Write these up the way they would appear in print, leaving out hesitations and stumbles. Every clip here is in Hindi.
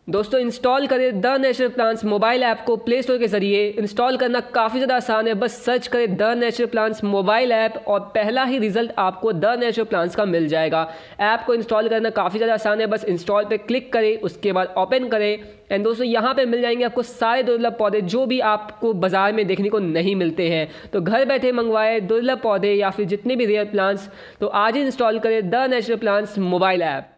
दोस्तों इंस्टॉल करें the natural plants mobile app को प्ले स्टोर के जरिए। इंस्टॉल करना काफ़ी ज़्यादा आसान है, बस सर्च करें the natural plants mobile app और पहला ही रिजल्ट आपको द नेचुरल प्लांट्स का मिल जाएगा। ऐप को इंस्टॉल करना काफ़ी ज़्यादा आसान है, बस इंस्टॉल पे क्लिक करें, उसके बाद ओपन करें एंड दोस्तों यहाँ पे मिल जाएंगे आपको सारे दुर्लभ पौधे जो भी आपको बाजार में देखने को नहीं मिलते हैं। तो घर बैठे मंगवाए दुर्लभ पौधे या फिर जितने भी रेयर प्लांट्स, तो आज ही इंस्टॉल करें the natural plants mobile app.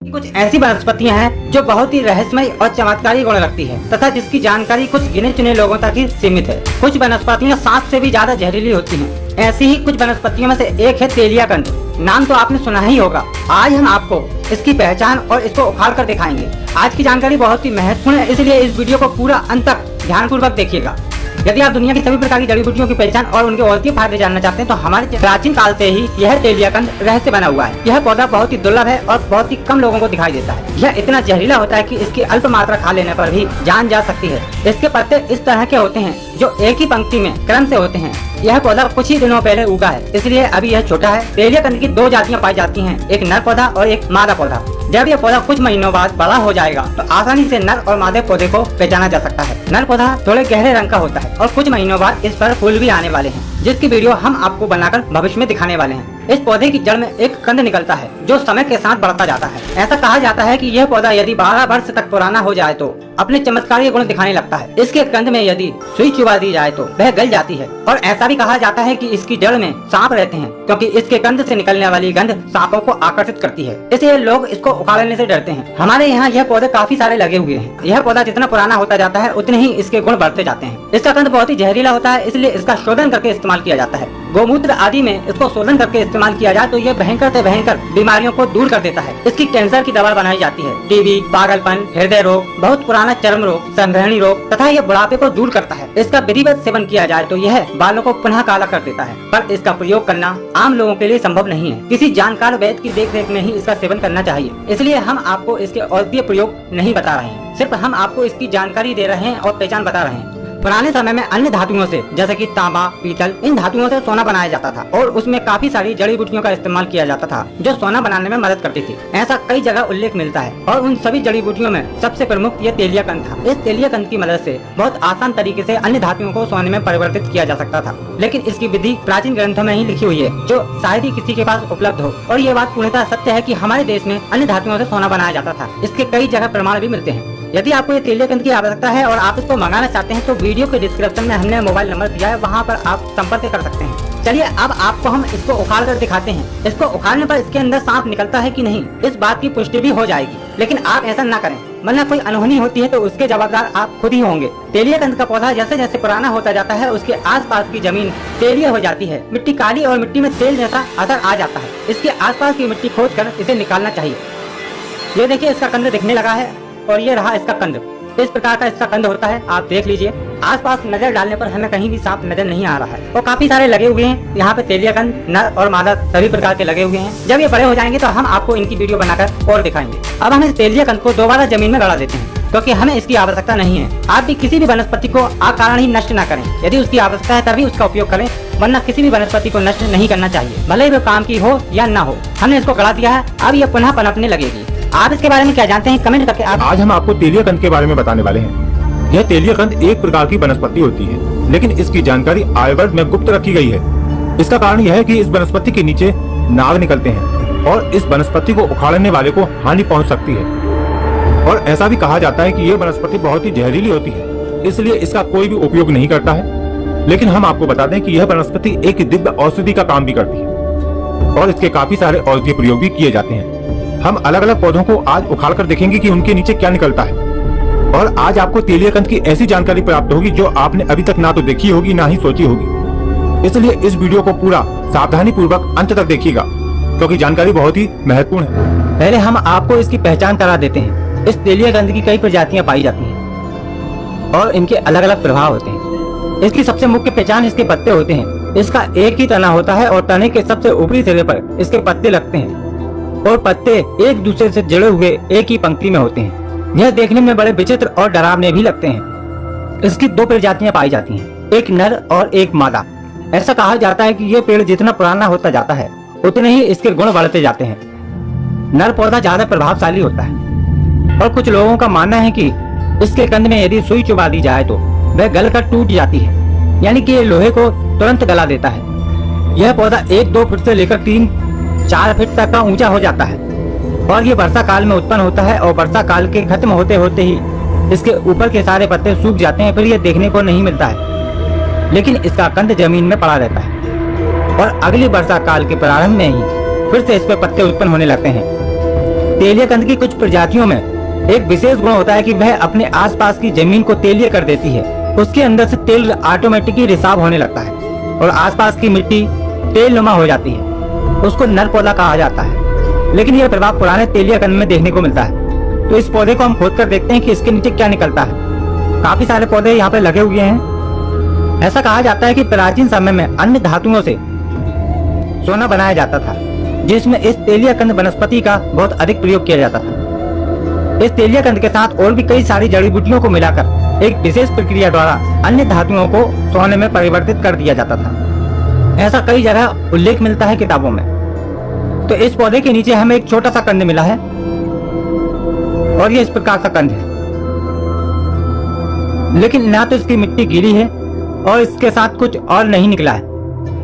कुछ ऐसी वनस्पतियां हैं जो बहुत ही रहस्यमय और चमत्कारी गुण रखती है तथा जिसकी जानकारी कुछ गिने चुने लोगों तक ही सीमित है। कुछ वनस्पतियां सांप से भी ज्यादा जहरीली होती हैं। ऐसी ही कुछ वनस्पतियों में से एक है तेलियाकंद। नाम तो आपने सुना ही होगा। आज हम आपको इसकी पहचान और इसको उखाड़ कर दिखाएंगे। आज की जानकारी बहुत ही महत्वपूर्ण है, इसलिए इस वीडियो को पूरा अंत तक ध्यानपूर्वक देखिएगा। यदि आप दुनिया की सभी प्रकार की जड़ी बूटियों की पहचान और उनके औषधीय फायदे जानना चाहते हैं तो हमारे प्राचीन काल से ही यह तेलियाकंद रहस्य बना हुआ है। यह पौधा बहुत ही दुर्लभ है और बहुत ही कम लोगों को दिखाई देता है। यह इतना जहरीला होता है कि इसकी अल्प मात्रा खा लेने पर भी जान जा सकती है। इसके पत्ते इस तरह के होते हैं जो एक ही पंक्ति में क्रम से होते हैं। यह पौधा कुछ ही दिनों पहले उगा है, इसलिए अभी यह छोटा है। तेलियाकंद की दो जातियां पाई जाती हैं, एक नर पौधा और एक मादा पौधा। जब यह पौधा कुछ महीनों बाद बड़ा हो जाएगा तो आसानी से नर और मादे पौधे को पहचाना जा सकता है। नर पौधा थोड़े गहरे रंग का होता है और कुछ महीनों बाद इस पर फूल भी आने वाले हैं, जिसकी वीडियो हम आपको बनाकर भविष्य में दिखाने वाले हैं। इस पौधे की जड़ में एक कंद निकलता है जो समय के साथ बढ़ता जाता है। ऐसा कहा जाता है कि यह पौधा यदि 12 वर्ष तक पुराना हो जाए तो अपने चमत्कारी गुण दिखाने लगता है। इसके कंद में यदि सुई चुबा दी जाए तो वह गल जाती है। और ऐसा भी कहा जाता है कि इसकी जड़ में सांप रहते हैं, क्योंकि इसके कंद से निकलने वाली गंध सांपों को आकर्षित करती है। इसलिए लोग इसको उखाड़ने से डरते हैं। हमारे यहाँ यह पौधे काफी सारे लगे हुए हैं। यह पौधा जितना पुराना होता जाता है उतने ही इसके गुण बढ़ते जाते हैं। इसका कंद बहुत ही जहरीला होता है, इसलिए इसका शोधन करके इस्तेमाल किया जाता है। गोमूत्र आदि में इसको शोधन करके इस्तेमाल किया जाए तो यह भयंकर से भयंकर बीमारियों को दूर कर देता है। इसकी कैंसर की दवा बनाई जाती है। टीबी, पागलपन, हृदय रोग, बहुत पुराना चर्म रोग, संग्रहणी रोग तथा यह बुढ़ापे को दूर करता है। इसका विधिवत सेवन किया जाए तो यह बालों को पुनः काला कर देता है, पर इसका प्रयोग करना आम लोगों के लिए संभव नहीं है। किसी जानकार वैद्य की देखरेख में ही इसका सेवन करना चाहिए। इसलिए हम आपको इसके औषधीय प्रयोग नहीं बता रहे हैं, सिर्फ हम आपको इसकी जानकारी दे रहे हैं और पहचान बता रहे हैं। पुराने समय में अन्य धातुओं से जैसे कि तांबा, पीतल, इन धातुओं से सोना बनाया जाता था और उसमें काफी सारी जड़ी बूटियों का इस्तेमाल किया जाता था जो सोना बनाने में मदद करती थी। ऐसा कई जगह उल्लेख मिलता है और उन सभी जड़ी बूटियों में सबसे प्रमुख ये तेलियाकंद था। इस तेलियाकंद की मदद से बहुत आसान तरीके से अन्य धातुओं को सोने में परिवर्तित किया जा सकता था, लेकिन इसकी विधि प्राचीन ग्रंथों में ही लिखी हुई है जो शायद ही किसी के पास उपलब्ध हो। और ये बात पूर्णतः सत्य है कि हमारे देश में अन्य धातुओं से सोना बनाया जाता था। इसके कई जगह प्रमाण भी मिलते हैं। यदि आपको ये तेलियाकंद की आवश्यकता है और आप इसको मंगाना चाहते हैं तो वीडियो के डिस्क्रिप्शन में हमने मोबाइल नंबर दिया है, वहाँ पर आप संपर्क कर सकते हैं। चलिए अब आपको हम इसको उखाड़ कर दिखाते हैं। इसको उखाड़ने पर इसके अंदर सांप निकलता है कि नहीं, इस बात की पुष्टि भी हो जाएगी। लेकिन आप ऐसा न करें, वरना कोई अनहोनी होती है तो उसके जवाबदार आप खुद ही होंगे। तेलियाकंद का पौधा जैसे जैसे पुराना होता जाता है उसके आसपास की जमीन तेलीय हो जाती है। मिट्टी काली और मिट्टी में तेल जैसा असर आ जाता है। इसके आसपास की मिट्टी खोद कर इसे निकालना चाहिए। ये देखिए इसका कंद दिखने लगा है और ये रहा इसका कंद। इस प्रकार का इसका कंद होता है, आप देख लीजिए। आसपास नजर डालने पर हमें कहीं भी सांप नजर नहीं आ रहा है और काफी सारे लगे हुए हैं। यहाँ पे तेलियाकंद नर और मादा सभी प्रकार के लगे हुए हैं। जब ये बड़े हो जाएंगे तो हम आपको इनकी वीडियो बनाकर और दिखाएंगे। अब हम इस तेलियाकंद को दोबारा जमीन में गड़ा देते हैं क्योंकि हमें इसकी आवश्यकता नहीं है। आप भी किसी भी वनस्पति को अकारण ही नष्ट न करें। यदि उसकी आवश्यकता है तभी उसका उपयोग करें, वरना किसी भी वनस्पति को नष्ट नहीं करना चाहिए, भले ही वो काम की हो या न हो। हमने इसको गड़ा दिया है, अब ये पुनः पनपने लगेगी। आप इसके बारे में क्या जानते हैं, कमेंट करके आप। आज हम आपको तेलियाकंद के बारे में बताने वाले हैं। यह तेलियाकंद एक प्रकार की वनस्पति होती है, लेकिन इसकी जानकारी आर्यवर्त में गुप्त रखी गई है। इसका कारण यह है कि इस वनस्पति के नीचे नाग निकलते हैं और इस वनस्पति को उखाड़ने वाले को हानि पहुंच सकती है। और ऐसा भी कहा जाता है कि यह वनस्पति बहुत ही जहरीली होती है, इसलिए इसका कोई भी उपयोग नहीं करता है। लेकिन हम आपको बता दें कि यह वनस्पति एक दिव्य औषधि का काम भी करती है और इसके काफी सारे औषधीय प्रयोग भी किए जाते हैं। हम अलग अलग पौधों को आज उखाड़ कर देखेंगे कि उनके नीचे क्या निकलता है। और आज आपको तेलियाकंद की ऐसी जानकारी प्राप्त होगी जो आपने अभी तक ना तो देखी होगी ना ही सोची होगी। इसलिए इस वीडियो को पूरा सावधानी पूर्वक अंत तक देखिएगा क्योंकि जानकारी बहुत ही महत्वपूर्ण है। पहले हम आपको इसकी पहचान करा देते हैं। इस तेलियाकंद की कई प्रजातियां पाई जाती हैं और इनके अलग अलग प्रभाव होते हैं। इसकी सबसे मुख्य पहचान इसके पत्ते होते हैं। इसका एक ही तना होता है और तने के सबसे ऊपरी सिरे पर इसके पत्ते लगते हैं और पत्ते एक दूसरे से जुड़े हुए एक ही पंक्ति में होते हैं। यह देखने में बड़े विचित्र और डरावने भी लगते हैं। इसकी दो प्रजातियां पाई जाती हैं, एक नर और एक मादा। ऐसा कहा जाता है कि यह पेड़ जितना पुराना होता जाता है उतने ही इसके गुण बढ़ते जाते हैं। नर पौधा ज्यादा प्रभावशाली होता है और कुछ लोगों का मानना है कि इसके कंद में यदि सुई चुबा दी जाए तो वह गलकर टूट जाती है, यानी कि ये लोहे को तुरंत गला देता है। यह पौधा 1-2 फीट से लेकर 3-4 फीट तक का ऊंचा हो जाता है और ये वर्षा काल में उत्पन्न होता है और वर्षा काल के खत्म होते होते ही इसके ऊपर के सारे पत्ते सूख जाते हैं, फिर ये देखने को नहीं मिलता है, लेकिन इसका कंद जमीन में पड़ा रहता है और अगली वर्षा काल के प्रारंभ में ही फिर से इस पर पत्ते उत्पन्न होने लगते हैं। तेलीय कंद की कुछ प्रजातियों में एक विशेष गुण होता है कि वह अपने आसपास की जमीन को तेलीय कर देती है। उसके अंदर से तेल ऑटोमेटिकली रिसाव होने लगता है और आसपास की मिट्टी तेल नुमा हो जाती है। उसको नर पौधा कहा जाता है, लेकिन यह प्रभाव पुराने तेलीय कंद में देखने को मिलता है। तो इस पौधे को हम खोद कर देखते हैं कि इसके नीचे क्या निकलता है। काफी सारे पौधे यहाँ पे लगे हुए हैं। ऐसा कहा जाता है कि प्राचीन समय में अन्य धातुओं से सोना बनाया जाता था, जिसमें इस तेलीय कंद वनस्पति का बहुत अधिक प्रयोग किया जाता था। इस तेलीय कंद के साथ और भी कई सारी जड़ी बूटियों को मिलाकर एक विशेष प्रक्रिया द्वारा अन्य धातुओं को सोने में परिवर्तित कर दिया जाता था। ऐसा कई जगह उल्लेख मिलता है किताबों में। तो इस पौधे के नीचे हमें एक छोटा सा कंद मिला है और ये इस प्रकार का कंद है, लेकिन ना तो इसकी मिट्टी गीली है और इसके साथ कुछ और नहीं निकला है।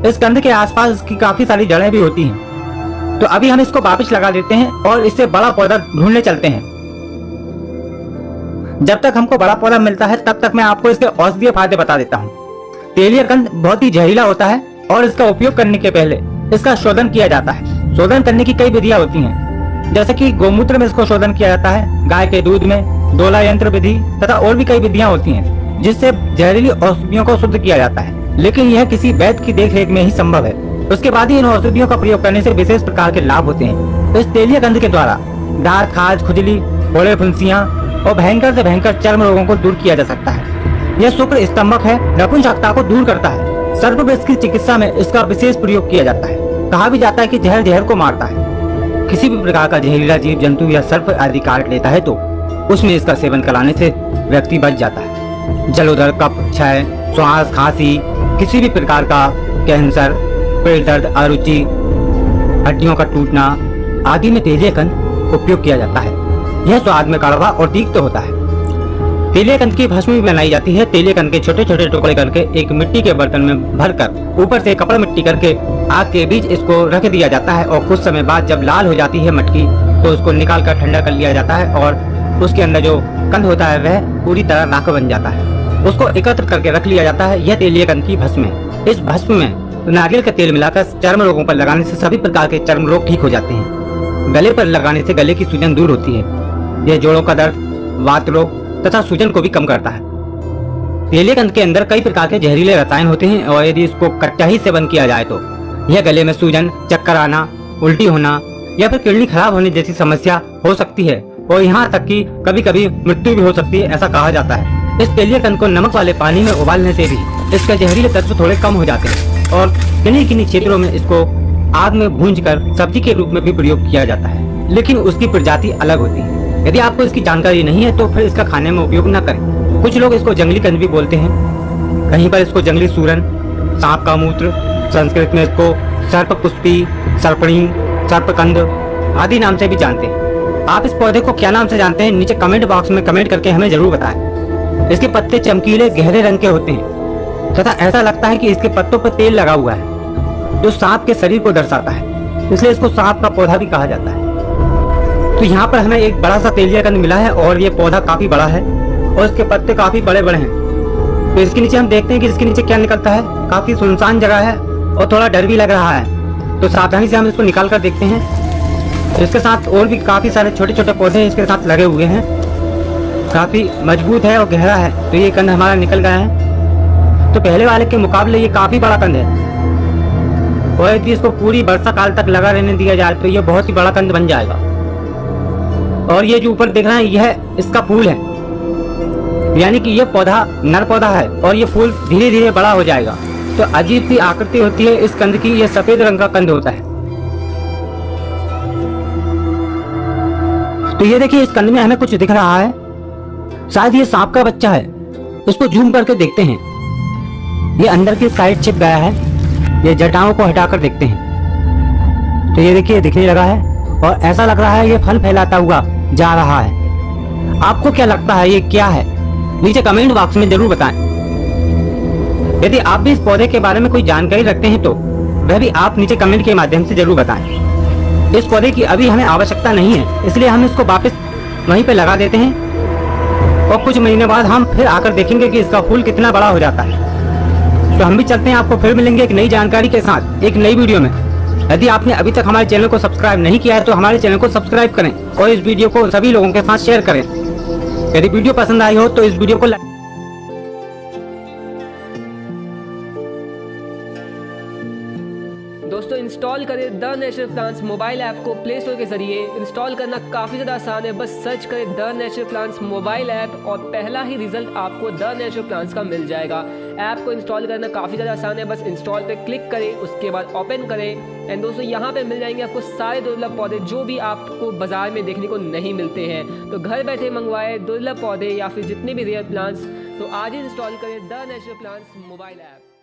इस कंद के आसपास इसकी काफी सारी जड़ें भी होती हैं। तो अभी हम इसको वापस लगा देते हैं और इससे बड़ा पौधा ढूंढने चलते हैं। जब तक हमको बड़ा पौधा मिलता है तब तक मैं आपको इसके औषधीय फायदे बता देता हूँ। तेलीय कंद बहुत ही जहरीला होता है और इसका उपयोग करने के पहले इसका शोधन किया जाता है। शोधन करने की कई विधियां होती हैं, जैसे कि गोमूत्र में इसको शोधन किया जाता है, गाय के दूध में डोला यंत्र विधि तथा और भी कई विधियां होती हैं जिससे जहरीली औषधियों को शुद्ध किया जाता है। लेकिन यह किसी वैद्य की देखरेख में ही संभव है। उसके बाद ही इन औषधियों का प्रयोग करने से विशेष प्रकार के लाभ होते हैं। तो इस तेलीय कंद के द्वारा दांत, खाज, खुजली, फोड़े, फुंसियां और भयंकर से भयंकर चर्म रोगों को दूर किया जा सकता है। यह शुक्र स्तंभक है, नपुंसकता को दूर करता है। सर्पविष की चिकित्सा में इसका विशेष प्रयोग किया जाता है। कहा भी जाता है कि जहर जहर को मारता है। किसी भी प्रकार का जहरीला जीव जंतु या सर्प आदि काट लेता है तो उसमें इसका सेवन कराने से व्यक्ति बच जाता है। जलोदर, कफ, क्षय, श्वास, खांसी, किसी भी प्रकार का कैंसर, पेट दर्द, अरुचि, हड्डियों का टूटना आदि में तेलीय कंद उपयोग किया जाता है। यह स्वाद में कड़वा और तीक्त होता है। तेलीय कंद की भस्म भी बनाई जाती है। तेलीय कंद के छोटे छोटे टुकड़े करके एक मिट्टी के बर्तन में भरकर ऊपर से कपड़ा मिट्टी करके आग के बीच इसको रख दिया जाता है और कुछ समय बाद जब लाल हो जाती है मटकी तो उसको निकाल कर ठंडा कर लिया जाता है और उसके अंदर जो कंद होता है वह पूरी तरह राख बन जाता है। उसको एकत्र करके रख लिया जाता है। यह तेलीय कंद की भस्म है। इस भस्म में नारियल का तेल मिलाकर चर्म रोगों पर लगाने से सभी प्रकार के चर्म रोग ठीक हो जाते हैं। गले पर लगाने से गले की सूजन दूर होती है। यह जोड़ों का दर्द, वात रोग तथा सूजन को भी कम करता है। तेलीय कंद के अंदर कई प्रकार के जहरीले रसायन होते हैं और यदि इसको कच्चा ही सेवन किया जाए तो यह गले में सूजन, चक्कर आना, उल्टी होना या फिर किडनी खराब होने जैसी समस्या हो सकती है और यहाँ तक कि कभी कभी मृत्यु भी हो सकती है, ऐसा कहा जाता है। इस तेलीय कंद को नमक वाले पानी में उबालने से भी इसके जहरीले तत्व थोड़े कम हो जाते हैं और किन्हीं किन्हीं क्षेत्रों में इसको आग में भूनकर सब्जी के रूप में भी प्रयोग किया जाता है, लेकिन उसकी प्रजाति अलग होती है। यदि आपको इसकी जानकारी नहीं है तो फिर इसका खाने में उपयोग न करें। कुछ लोग इसको जंगली कंद भी बोलते हैं, कहीं पर इसको जंगली सूरन, सांप का मूत्र, संस्कृत में इसको सर्पपुष्पी, सर्पणी, सर्पकंद आदि नाम से भी जानते हैं। आप इस पौधे को क्या नाम से जानते हैं नीचे कमेंट बॉक्स में कमेंट करके हमें जरूर बताएं। इसके पत्ते चमकीले गहरे रंग के होते हैं तथा ऐसा लगता है कि इसके पत्तों पर तेल लगा हुआ है जो सांप के शरीर को दर्शाता है, इसलिए इसको सांप का पौधा भी कहा जाता है। तो यहाँ पर हमें एक बड़ा सा तेलीय कंद मिला है और ये पौधा काफी बड़ा है और इसके पत्ते काफी बड़े बड़े हैं। तो इसके नीचे हम देखते हैं कि इसके नीचे क्या निकलता है। काफी सुनसान जगह है और थोड़ा डर भी लग रहा है, तो सावधानी से हम इसको निकाल कर देखते हैं। इसके साथ और भी काफी सारे छोटे छोटे पौधे इसके साथ लगे हुए हैं। काफी मजबूत है और गहरा है, तो ये कंद हमारा निकल गया है। तो पहले वाले के मुकाबले ये काफी बड़ा कंद है और यदि इसको पूरी वर्षा काल तक लगा रहने दिया जाए तो ये बहुत ही बड़ा कंद बन जाएगा। और ये जो ऊपर देख रहे हैं यह इसका फूल है, यानी कि यह पौधा नर पौधा है और ये फूल धीरे धीरे बड़ा हो जाएगा। तो अजीब सी आकृति होती है इस कंद की। यह सफेद रंग का कंद होता है। तो ये देखिए इस कंद में हमें कुछ दिख रहा है, शायद ये सांप का बच्चा है। इसको जूम करके देखते हैं। ये अंदर की साइड छिप गया है। ये जटाओं को हटाकर देखते हैं तो ये देखिए दिखने लगा है और ऐसा लग रहा है ये फल फैलाता हुआ जा रहा है। आपको क्या लगता है ये क्या है? नीचे कमेंट बॉक्स में जरूर बताएं। यदि आप भी इस पौधे के बारे में कोई जानकारी रखते हैं तो वह भी आप नीचे कमेंट के माध्यम से जरूर बताएं। इस पौधे की अभी हमें आवश्यकता नहीं है, इसलिए हम इसको वापस वहीं पे लगा देते हैं और कुछ महीने बाद हम फिर आकर देखेंगे कि इसका फूल कितना बड़ा हो जाता है। तो हम भी चलते हैं, आपको फिर मिलेंगे एक नई जानकारी के साथ एक नई वीडियो में। यदि आपने अभी तक हमारे चैनल को सब्सक्राइब नहीं किया है तो हमारे चैनल को सब्सक्राइब करें और इस वीडियो को सभी लोगों के साथ शेयर करें। यदि वीडियो पसंद आई हो तो इस वीडियो को दोस्तों इंस्टॉल करें the natural plants mobile app को प्ले स्टोर के जरिए। इंस्टॉल करना काफ़ी ज़्यादा आसान है, बस सर्च करें the natural plants mobile app और पहला ही रिजल्ट आपको द नेचुरल प्लांट्स का मिल जाएगा। ऐप को इंस्टॉल करना काफ़ी ज़्यादा आसान है, बस इंस्टॉल पे क्लिक करें, उसके बाद ओपन करें एंड दोस्तों यहाँ पे मिल जाएंगे आपको सारे दुर्लभ पौधे जो भी आपको बाजार में देखने को नहीं मिलते हैं। तो घर बैठे मंगवाए दुर्लभ पौधे या फिर जितने भी रेयर प्लांट्स, तो आज ही इंस्टॉल करें the natural plants mobile app.